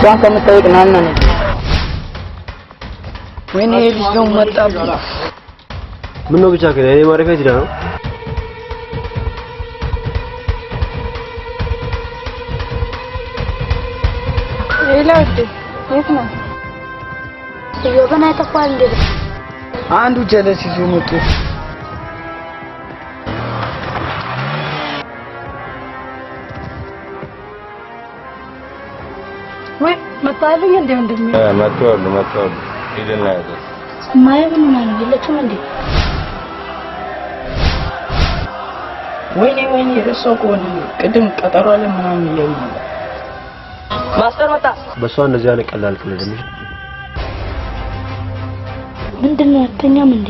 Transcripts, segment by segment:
እሷን ከምትጠይቅ ናና ነው ወይኔ ልጅ ነው መጣብኝ ምን ነው ብቻ ከኔ ማረፊያ ጅራ ነው ይላድ የት ነው ይወበና ተቋል እንደ አንዱ ጀለስ ይዞ መጥቶ ወይ መጣልኝ እንደ ወንድሜ መጥቷል ይደና ያዘ ማየም ማን ይለችም እንዴ ወይኔ ረሳው ቆን ቅድም ቀጠሮ አለ ምናምን ይያዩ ማስተር መጣ በሷ እንደዚህ ያለ ቀላል ቅልልሽ ምንድነው አተኛም እንዴ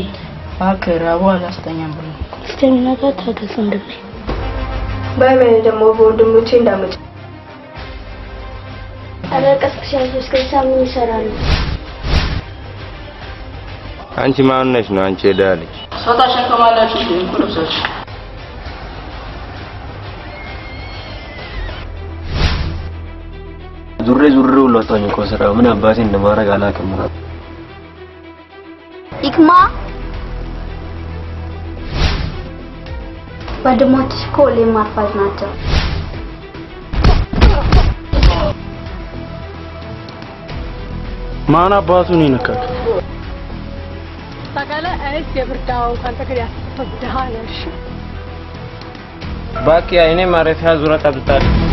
አከራው አላስተኛም ብሎ ስተኛታ ታገስ እንደም ባይ ደግሞ ወንድሞቼ እንዳመጭ አለቀስክሻሽ እስከሳም ይሰራሉ አንቺ ማን ነሽ ነው አንቺ ዳልሽ ሰጣሽን ከማላችሁ እንኩልብሰሽ ዙሬ ወጣኝ እኮ ስራ ምን አባቴ እንደማረግ አላውቅም ኢክማ ወንድሞችሽ ኮሌ ማርፋት ናቸው ማን አባቱን ይነካል ታጋለ አይስ የብርዳው ካንተከሪያ ተደሃለሽ ባቂ አይኔ ማረፊያ ዙራ ቀብጣለች